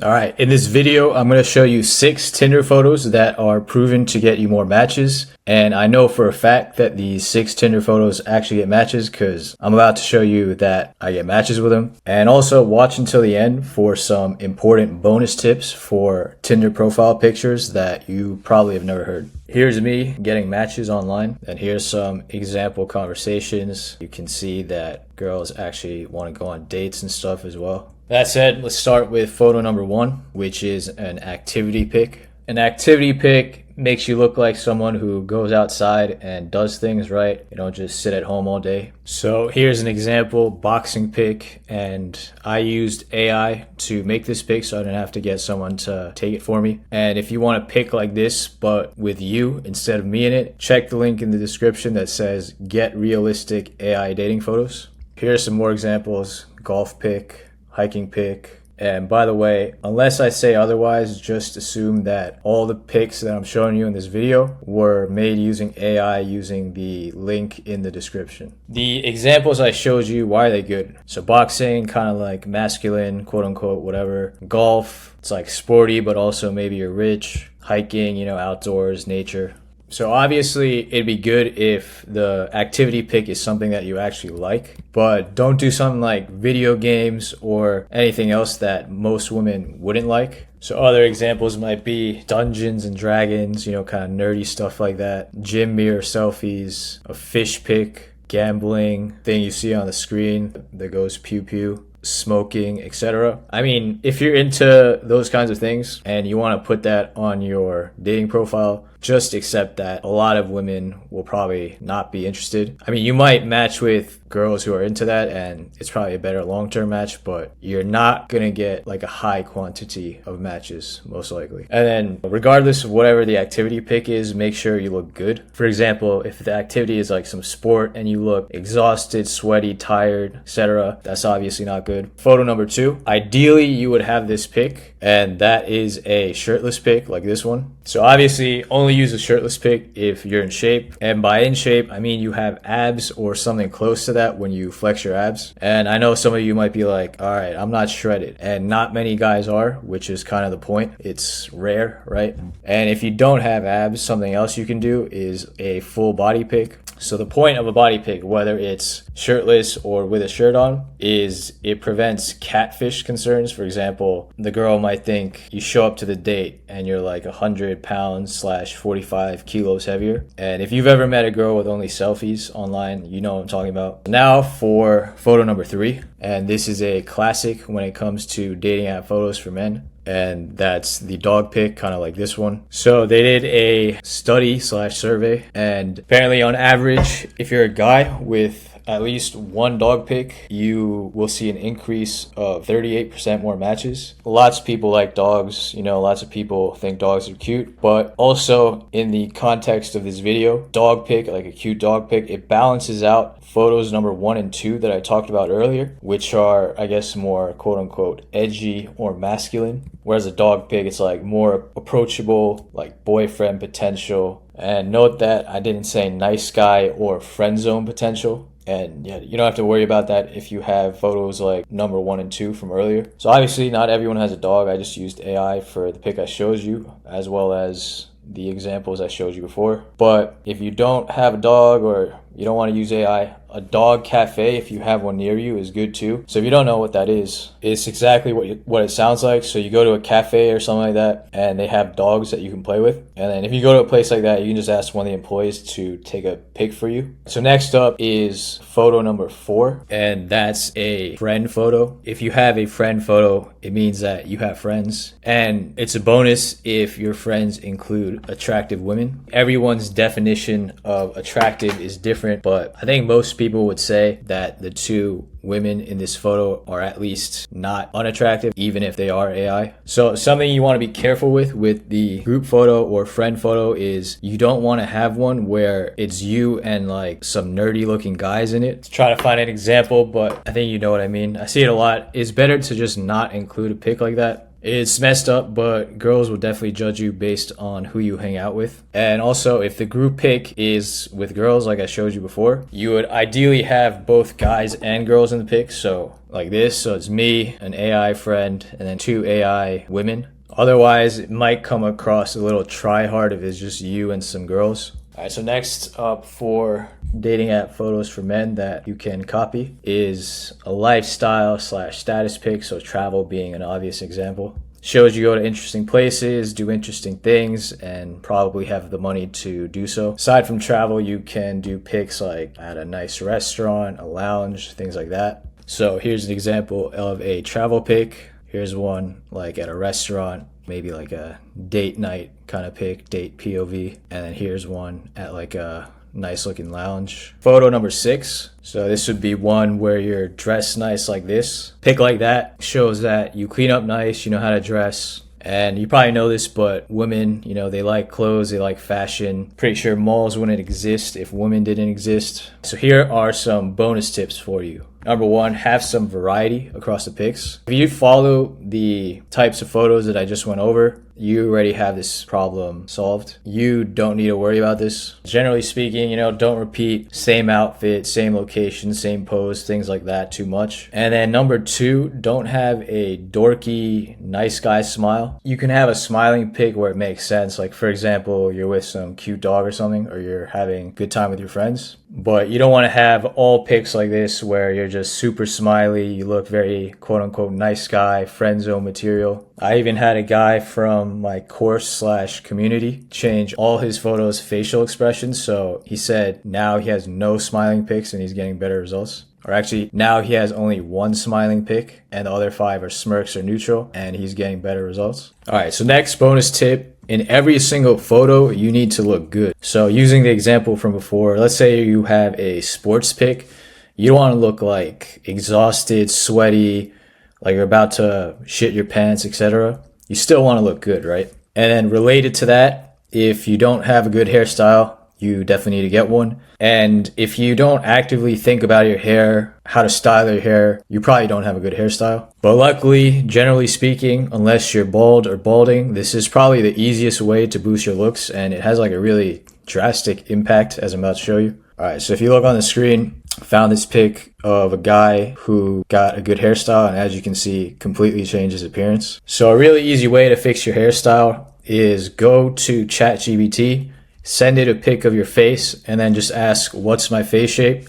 All right, in this video, I'm going to show you 6 Tinder photos that are proven to get you more matches. And I know for a fact that these 6 Tinder photos actually get matches because I'm about to show you that I get matches with them. And also watch until the end for some important bonus tips for Tinder profile pictures that you probably have never heard. Here's me getting matches online, and here's some example conversations. You can see that girls actually want to go on dates and stuff as well. That said, let's start with photo number 1, which is an activity pic. An activity pic makes you look like someone who goes outside and does things, right? You don't just sit at home all day. So here's an example boxing pic, and I used AI to make this pic so I didn't have to get someone to take it for me. And if you want a pic like this but with you instead of me in it, check the link in the description that says get realistic AI dating photos. Here are some more examples: golf pic, hiking pic. And by the way, unless I say otherwise, just assume that all the pics that I'm showing you in this video were made using AI using the link in the description. The examples I showed you, why are they good? So boxing, kind of like masculine, quote unquote, whatever. Golf, it's like sporty, but also maybe you're rich. Hiking, you know, outdoors, nature. So obviously it'd be good if the activity pic is something that you actually like, but don't do something like video games or anything else that most women wouldn't like. So other examples might be Dungeons and Dragons, you know, kind of nerdy stuff like that. Gym mirror selfies, a fish pic, gambling, thing you see on the screen that goes pew pew, smoking, etc. I mean, if you're into those kinds of things and you want to put that on your dating profile, just accept that a lot of women will probably not be interested. I mean, you might match with girls who are into that and it's probably a better long-term match, but you're not gonna get like a high quantity of matches, most likely. And then regardless of whatever the activity pic is, make sure you look good. For example, if the activity is like some sport and you look exhausted, sweaty, tired, etc., that's obviously not good. Photo number 2, ideally you would have this pic, and that is a shirtless pic like this one. So obviously only use a shirtless pic if you're in shape, and by in shape I mean you have abs or something close to that when you flex your abs. And I know some of you might be like, all right, I'm not shredded, and not many guys are, which is kind of the point. It's rare, right? And if you don't have abs, something else you can do is a full body pic. So the point of a body pic, whether it's shirtless or with a shirt on, is it prevents catfish concerns. For example, the girl might think you show up to the date and you're like 100 pounds / 45 kilos heavier. And if you've ever met a girl with only selfies online, you know what I'm talking about. Now for photo number 3, and this is a classic when it comes to dating app photos for men. And that's the dog pic, kind of like this one. So they did a study / survey, and apparently on average, if you're a guy with at least one dog pic, you will see an increase of 38% more matches. Lots of people like dogs, you know, lots of people think dogs are cute, but also in the context of this video, dog pic, like a cute dog pic, it balances out photos number 1 and 2 that I talked about earlier, which are, I guess, more quote unquote edgy or masculine. Whereas a dog pic, it's like more approachable, like boyfriend potential. And note that I didn't say nice guy or friend zone potential. And yeah, you don't have to worry about that if you have photos like number 1 and 2 from earlier. So obviously not everyone has a dog. I just used AI for the pic I showed you, as well as the examples I showed you before. But if you don't have a dog or you don't want to use AI, a dog cafe, if you have one near you, is good too. So if you don't know what that is, it's exactly what it sounds like. So you go to a cafe or something like that, and they have dogs that you can play with. And then if you go to a place like that, you can just ask one of the employees to take a pic for you. So next up is photo number 4, and that's a friend photo. If you have a friend photo, it means that you have friends. And it's a bonus if your friends include attractive women. Everyone's definition of attractive is different, but I think most people would say that the 2 women in this photo are at least not unattractive, even if they are AI. So something you want to be careful with the group photo or friend photo is you don't want to have one where it's you and like some nerdy looking guys in it. Let's try to find an example, but I think you know what I mean. I see it a lot. It's better to just not include a pic like that. It's messed up, but girls will definitely judge you based on who you hang out with. And also, if the group pic is with girls, like I showed you before, you would ideally have both guys and girls in the pic. So like this, so it's me, an AI friend, and then 2 AI women. Otherwise, it might come across a little try-hard if it's just you and some girls. All right, so next up for dating app photos for men that you can copy is a lifestyle / status pic, so travel being an obvious example. Shows you go to interesting places, do interesting things, and probably have the money to do so. Aside from travel, you can do pics like at a nice restaurant, a lounge, things like that. So here's an example of a travel pic. Here's one like at a restaurant, maybe like a date night kind of pic, date POV. And then here's one at like a nice looking lounge. Photo number 6. So this would be one where you're dressed nice like this. Pic like that shows that you clean up nice, you know how to dress. And you probably know this, but women, you know, they like clothes, they like fashion. Pretty sure malls wouldn't exist if women didn't exist. So here are some bonus tips for you. Number 1, have some variety across the pics. If you follow the types of photos that I just went over, you already have this problem solved. You don't need to worry about this. Generally speaking, you know, don't repeat same outfit, same location, same pose, things like that too much. And then number 2, don't have a dorky, nice guy smile. You can have a smiling pic where it makes sense. Like for example, you're with some cute dog or something, or you're having a good time with your friends. But you don't want to have all pics like this where you're just super smiley, you look very quote unquote nice guy, friend zone material. I even had a guy from my course / community change all his photos facial expressions. So he said now he has no smiling pics and he's getting better results. Or actually, now he has only 1 smiling pic and the other 5 are smirks or neutral, and he's getting better results. All right, so next bonus tip. In every single photo, you need to look good. So using the example from before, let's say you have a sports pic. You don't want to look like exhausted, sweaty, like you're about to shit your pants, etc. You still want to look good, right? And then related to that, if you don't have a good hairstyle, you definitely need to get one. And if you don't actively think about your hair, how to style your hair, you probably don't have a good hairstyle. But luckily, generally speaking, unless you're bald or balding, this is probably the easiest way to boost your looks, and it has like a really drastic impact, as I'm about to show you. All right, so if you look on the screen, found this pic of a guy who got a good hairstyle, and as you can see, completely changed his appearance. So a really easy way to fix your hairstyle is go to ChatGPT, send it a pic of your face, and then just ask, what's my face shape?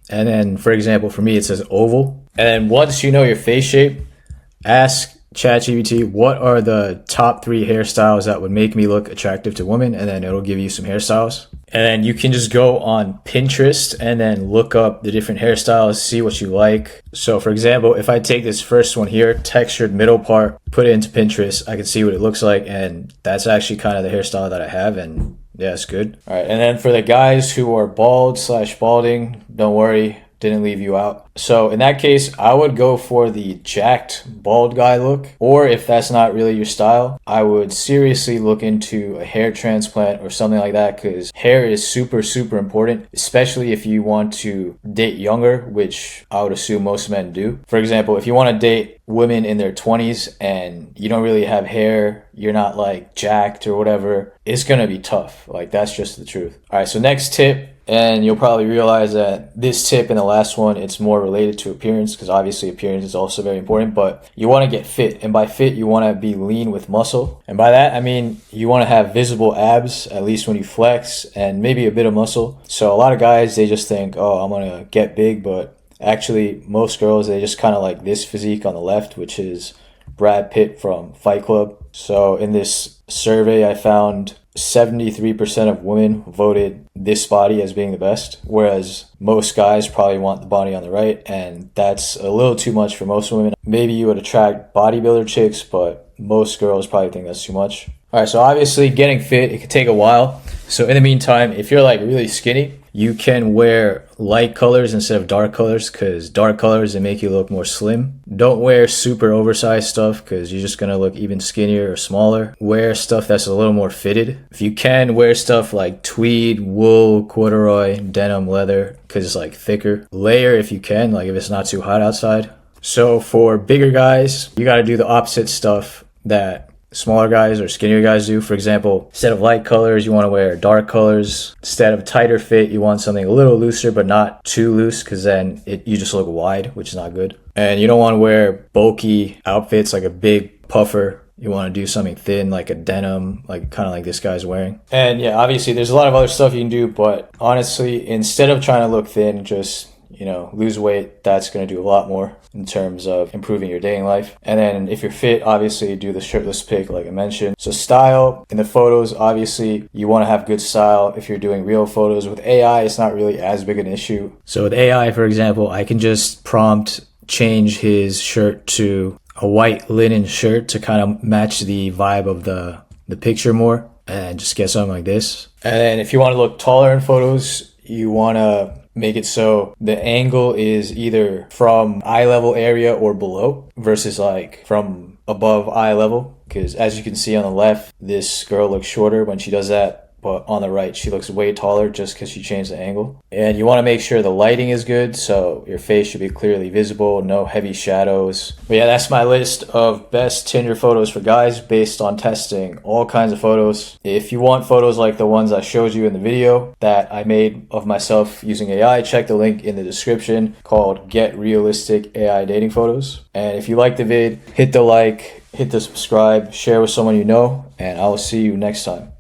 And then, for example, for me, it says oval. And then once you know your face shape, ask ChatGPT, what are the top 3 hairstyles that would make me look attractive to women? And then it'll give you some hairstyles. And then you can just go on Pinterest and then look up the different hairstyles, see what you like. So for example, if I take this first one here, textured middle part, put it into Pinterest, I can see what it looks like. And that's actually kind of the hairstyle that I have. And yeah, it's good. All right. And then for the guys who are bald / balding, don't worry, didn't leave you out. So in that case, I would go for the jacked bald guy look. Or if that's not really your style, I would seriously look into a hair transplant or something like that, because hair is super, super important, especially if you want to date younger, which I would assume most men do. For example, if you want to date women in their 20s and you don't really have hair, you're not like jacked or whatever, it's going to be tough. Like, that's just the truth. All right, so next tip. And you'll probably realize that this tip and the last one, it's more related to appearance, because obviously appearance is also very important, but you want to get fit. And by fit, you want to be lean with muscle. And by that, I mean, you want to have visible abs, at least when you flex, and maybe a bit of muscle. So a lot of guys, they just think, oh, I'm going to get big, but actually most girls, they just kind of like this physique on the left, which is Brad Pitt from Fight Club. So in this survey, I found 73% of women voted this body as being the best, whereas most guys probably want the body on the right, and that's a little too much for most women. Maybe you would attract bodybuilder chicks, but most girls probably think that's too much. All right, so obviously getting fit, it could take a while. So in the meantime, if you're like really skinny, you can wear light colors instead of dark colors, because dark colors, they make you look more slim. Don't wear super oversized stuff, because you're just going to look even skinnier or smaller. Wear stuff that's a little more fitted. If you can, wear stuff like tweed, wool, corduroy, denim, leather, because it's like thicker. Layer if you can, like if it's not too hot outside. So for bigger guys, you got to do the opposite stuff that smaller guys or skinnier guys do. For example, instead of light colors, you want to wear dark colors. Instead of tighter fit, you want something a little looser, but not too loose, because then you just look wide, which is not good. And you don't want to wear bulky outfits like a big puffer. You want to do something thin, like a denim, like kind of like this guy's wearing. And yeah, obviously there's a lot of other stuff you can do, but honestly, instead of trying to look thin, just, you know, lose weight. That's going to do a lot more in terms of improving your dating life. And then if you're fit, obviously do the shirtless pic like I mentioned. So style in the photos, obviously you want to have good style. If you're doing real photos with AI, it's not really as big an issue. So with AI, for example, I can just prompt change his shirt to a white linen shirt to kind of match the vibe of the picture more, and just get something like this. And then if you want to look taller in photos, you want to make it so the angle is either from eye level area or below versus like from above eye level. Because as you can see on the left, this girl looks shorter when she does that. But on the right, she looks way taller just because she changed the angle. And you want to make sure the lighting is good, so your face should be clearly visible, no heavy shadows. But yeah, that's my list of best Tinder photos for guys based on testing all kinds of photos. If you want photos like the ones I showed you in the video that I made of myself using AI, check the link in the description called Get Realistic AI Dating Photos. And if you like the vid, hit the like, hit the subscribe, share with someone you know, and I will see you next time.